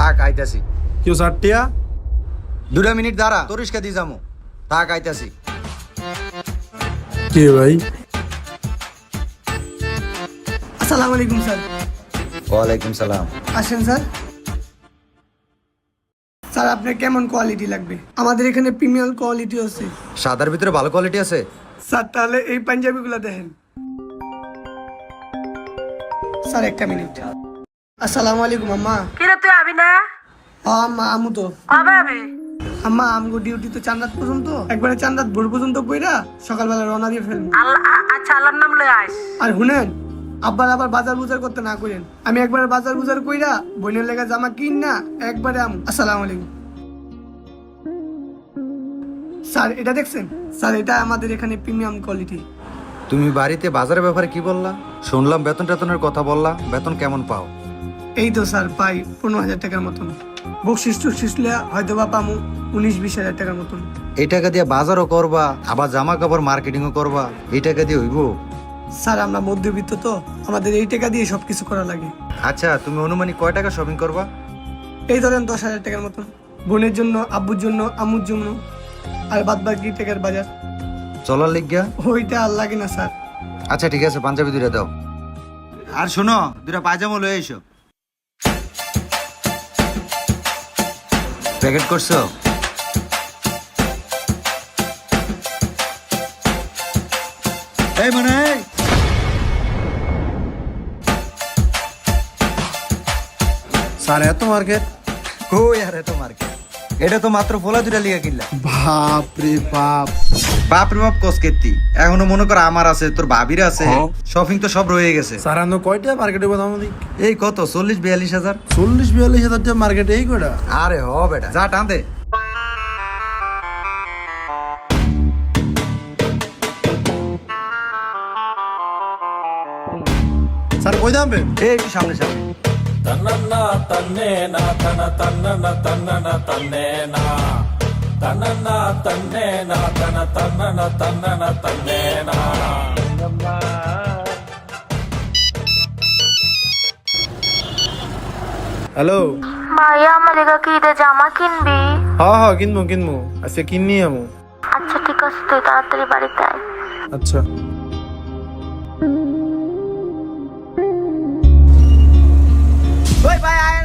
থাক আইতাছি। কেউ 60 টিয়া? 2 মিনিট দাঁড়া, তোরিসকে দিয়ে যাবো। থাক আইতাছি। কে ভাই? আসসালামু আলাইকুম স্যার। ওয়ালাইকুম সালাম। আসেন স্যার। স্যার আপনার কেমন কোয়ালিটি লাগবে? আমাদের এখানে প্রিমিয়াম কোয়ালিটি আছে। সাদার ভিতরে ভালো কোয়ালিটি আছে? স্যার তাহলে এই পাঞ্জাবিগুলো দেখেন। স্যার একটা মিনিট। আসসালামু আলাইকুম আম্মা। কিরে তুই আবি না? আম্মা আমু তো কবে আবি? আম্মা আমগো ডিউটি তো চান্দাত পর্যন্ত, একবারে চান্দাত ভোর পর্যন্ত বইরা সকালবেলা রওনা দিয়ে ফেলবো। আচ্ছা আল্লাহর নাম লই আইস। আর শুনেন, আবার বাজার বুজার করতে না করেন। আমি একবার বাজার বুজার কইরা বোনের লেগে জামা কিন না একবারে আমু। আসসালামু আলাইকুম। স্যার এটা দেখছেন? স্যার এটা আমাদের এখানে প্রিমিয়াম কোয়ালিটি। তুমি বাড়িতে বাজারের ব্যাপারে কি বললা? শুনলাম বেতন টেতনের কথা বললা। বেতন কেমন পাও? এই তো স্যার পাই 15,000 টাকার মতন। বকশিস টুকশিস লিয়া হয়তো বা পামু 19-20 হাজার টাকার মতন। এই টাকা দিয়ে বাজারও করবা, আবার জামা কাপড় মার্কেটিংও করবা, এই টাকা দিয়ে হইব? স্যার আমরা মধ্যবিত্ত তো, আমাদের এই টাকা দিয়ে সবকিছু করা লাগে। আচ্ছা, তুমি অনুমানিক কয় টাকা শপিং করবা? এই ধরেন 10,000 টাকার মতন, বোনের জন্য, আব্বুর জন্য, আম্মুর জন্য, আর বাদ বাকি টাকার বাজার। চলার লিগা? ওইটা আর লাগে না স্যার। আচ্ছা ঠিক আছে, পাঞ্জাবি 2টা দাও। আর শোনো, 2টা পায়জামা লয়ে এসো। প্যাকেট করছো? এই মানে স্যার এত মার্কেট? কই আর এত মার্কেট? এটা তো মাত্র ফোলা 2টা লিগা কিনলা। বাপ রে বাপ। বাপ রে বাপ কসকেতি, এখনো মনে কর আমার আছে, তোর ভাবির আছে, শপিং তো সব রয়ে গেছে। স্যার আনো কয়টা মার্কেটে বলো আমাদের? এই কত 40-42 হাজার? 40-42 হাজার টাকা মার্কেটে এই কয়টা? আরে হ বেটা, যা টান দে। স্যার কই দামবে? এই একটু সামনে সামনে। తనన్నా తన్నేనా తన తన్నన తన్నన తన్నేనా తనన్నా తన్నేనా తన తన్నన తన్నన తన్నేనా হ্যালো। ভাইয়া আমার লেগা কি ঈদে জামা কিনবি? হ্যাঁ কিনবো আজকে কিনি আমু। আচ্ছা ঠিক আছে, তুই তাড়াতাড়ি বাড়িতে আয়। আচ্ছা। ওই ভাই আয়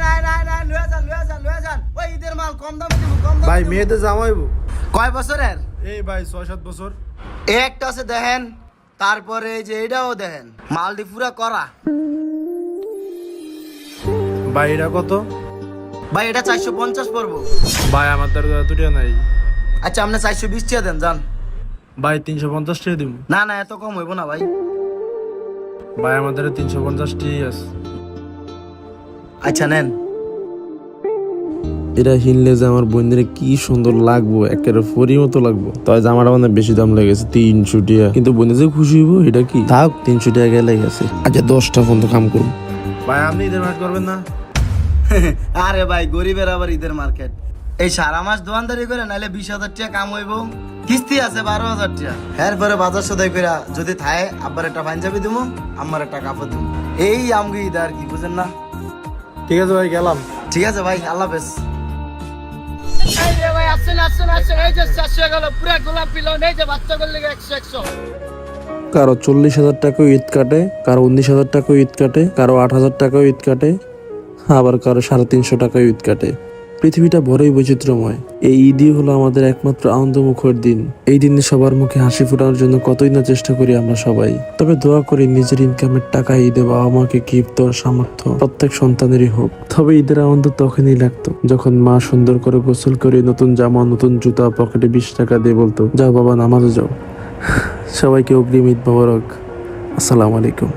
লয়ে যান। ওই ঈদের মাল কম দামে দিব, কম দামে। ভাই মেয়েদের জামা হইব? কয় বছরের? এই ভাই 6-7 বছর। একটা আছে দেখেন, তারপরে এই যে এটাও দেখেন, মালটি পুরা করা। ভাই এটা কত? ভাই এটা 450 পড়বো। ভাই আমার দ্বারা দুটিয়া নাই। আচ্ছা আপনি 420 টাকা দেন যান। ভাই 350 টাকা দিব। না না, এত কম হইব না ভাই। ভাই আমার দ্বারা 350 টাকাই আছে। আচ্ছা নেন। এটা হিনলে যে আমার বোনদের কি সুন্দর লাগবো, একেবারে ফরি মতো লাগবো। তাই জামাটা মানে বেশি দাম লেগেছে 300 টাকা, কিন্তু বোনে যে খুশি হইব এটা কি থাক 300 টাকা গেলে গেছে। আচ্ছা 10টা ফোন তো কাম করুন। ভাই আপনি ঈদের মার্কেট করবেন না? আরে ভাই গরিবের আবার ঈদের মার্কেট? এই সারা মাস দোকানদারি করে নাইলে 20,000 টাকা কাম হইব। কিস্তি আছে 12,000 টাকা। এরপরে বাজার সদাই করে যদি থায়, আব্বার একটা পাঞ্জাবি দিমু, আমার একটা কাপড় দিমু। এই আমগি ঈদ আর কি, বুঝেন না? ঠিক আছে ভাই গেলাম। ঠিক আছে ভাই, আল্লাহ হাফেজ। কারো 40,000 টাকা ঈদ কাটে, কারো 19,000 টাকা ঈদ কাটে, কারো 8,000 টাকা ঈদ কাটে, আবার কারো 350 টাকা ঈদ কাটে। পৃথিবীটা বড়ই বৈচিত্র্যময়। এই ঈদই হলো আমাদের একমাত্র আনন্দমুখর দিন। এই দিনে সবার মুখে হাসি ফোটানোর জন্য কতই না চেষ্টা করি আমরা সবাই। তবে দোয়া করি নিজের ইনকামের টাকা ঈদে বাবা মাকে গিফট দেওয়ার সামর্থ্য প্রত্যেক সন্তানেরই হোক। তবে ঈদের আনন্দ তখনই লাগতো যখন মা সুন্দর করে গোসল করে, নতুন জামা, নতুন জুতা, পকেটে 20 টাকা দিয়ে বলতো, যাও বাবা নামাজে যাও। সবাইকে অগ্রিম ঈদ মোবারক। আসসালামু আলাইকুম।